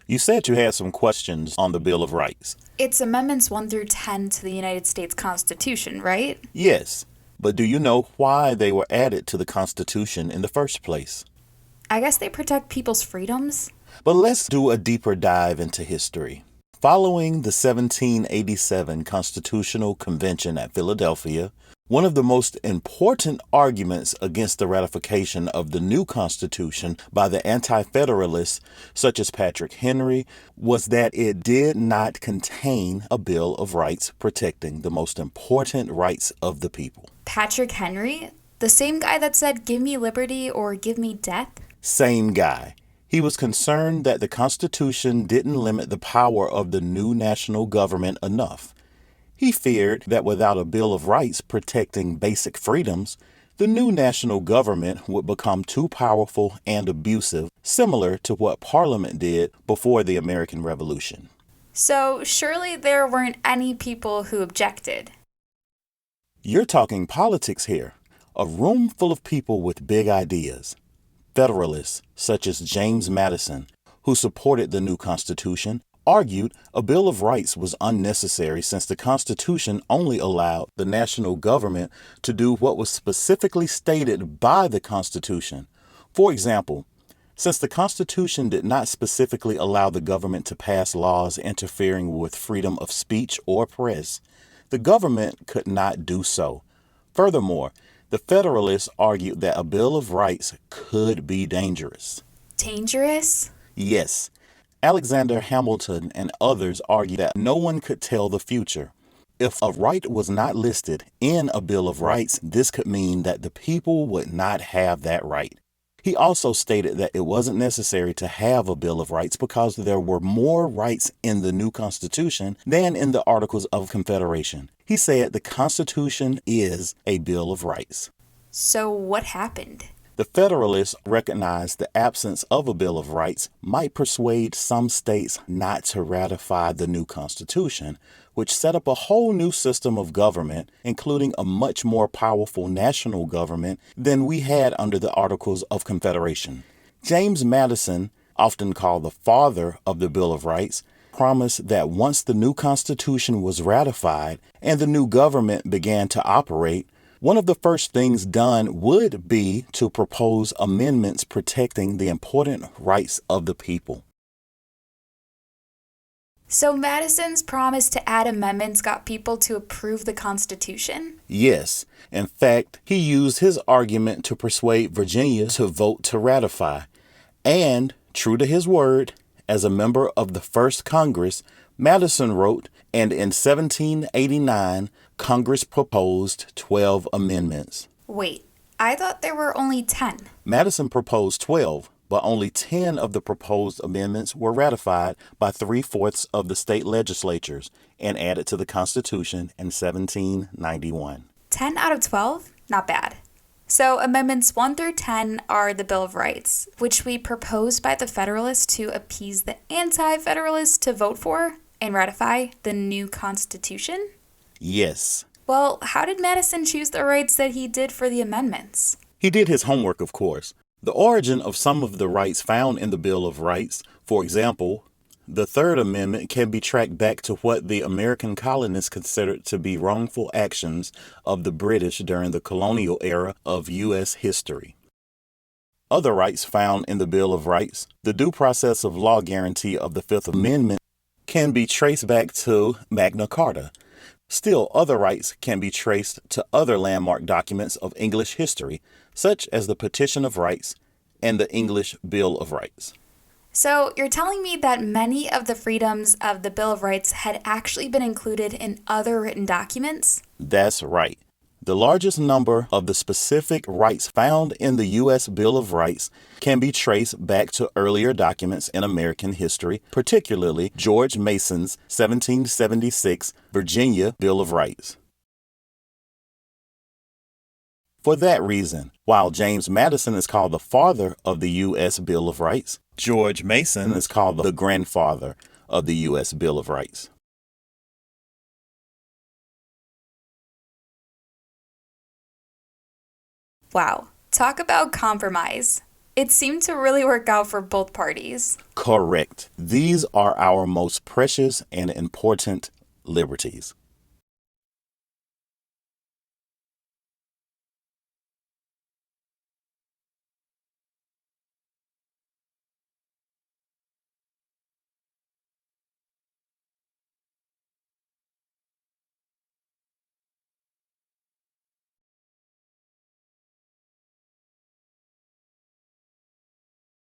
You said you had some questions on the Bill of Rights. It's Amendments 1 through 10 to the United States Constitution, right? Yes, but do you know why they were added to the Constitution in the first place? I guess they protect people's freedoms. But let's do a deeper dive into history. Following the 1787 Constitutional Convention at Philadelphia, one of the most important arguments against the ratification of the new Constitution by the Anti-Federalists, such as Patrick Henry, was that it did not contain a Bill of Rights protecting the most important rights of the people. Patrick Henry? The same guy that said, "Give me liberty or give me death"? Same guy. He was concerned that the Constitution didn't limit the power of the new national government enough. He feared that without a Bill of Rights protecting basic freedoms, the new national government would become too powerful and abusive, similar to what Parliament did before the American Revolution. So surely there weren't any people who objected. You're talking politics here. A room full of people with big ideas. Federalists, such as James Madison, who supported the new Constitution, argued a Bill of Rights was unnecessary since the Constitution only allowed the national government to do what was specifically stated by the Constitution. For example, since the Constitution did not specifically allow the government to pass laws interfering with freedom of speech or press, the government could not do so. Furthermore, the Federalists argued that a Bill of Rights could be dangerous. Dangerous? Yes. Alexander Hamilton and others argued that no one could tell the future. If a right was not listed in a Bill of Rights, this could mean that the people would not have that right. He also stated that it wasn't necessary to have a Bill of Rights because there were more rights in the new Constitution than in the Articles of Confederation. He said the Constitution is a Bill of Rights. So what happened? The Federalists recognized the absence of a Bill of Rights might persuade some states not to ratify the new Constitution, which set up a whole new system of government, including a much more powerful national government than we had under the Articles of Confederation. James Madison, often called the father of the Bill of Rights, promised that once the new Constitution was ratified and the new government began to operate, one of the first things done would be to propose amendments protecting the important rights of the people. So Madison's promise to add amendments got people to approve the Constitution? Yes. In fact, he used his argument to persuade Virginia to vote to ratify. And, true to his word, as a member of the first Congress, Madison wrote, and in 1789, Congress proposed 12 amendments. Wait, I thought there were only 10. Madison proposed 12, but only 10 of the proposed amendments were ratified by 3/4 of the state legislatures and added to the Constitution in 1791. 10 out of 12? Not bad. So Amendments 1 through 10 are the Bill of Rights, which we proposed by the Federalists to appease the Anti-Federalists to vote for and ratify the new Constitution? Yes. Well, how did Madison choose the rights that he did for the amendments? He did his homework, of course. The origin of some of the rights found in the Bill of Rights, for example, the Third Amendment, can be tracked back to what the American colonists considered to be wrongful actions of the British during the colonial era of U.S. history. Other rights found in the Bill of Rights, the due process of law guarantee of the Fifth Amendment, can be traced back to Magna Carta. Still, other rights can be traced to other landmark documents of English history, such as the Petition of Rights and the English Bill of Rights. So you're telling me that many of the freedoms of the Bill of Rights had actually been included in other written documents? That's right. The largest number of the specific rights found in the U.S. Bill of Rights can be traced back to earlier documents in American history, particularly George Mason's 1776 Virginia Bill of Rights. For that reason, while James Madison is called the father of the U.S. Bill of Rights, George Mason is called the grandfather of the U.S. Bill of Rights. Wow, talk about compromise. It seemed to really work out for both parties. Correct. These are our most precious and important liberties.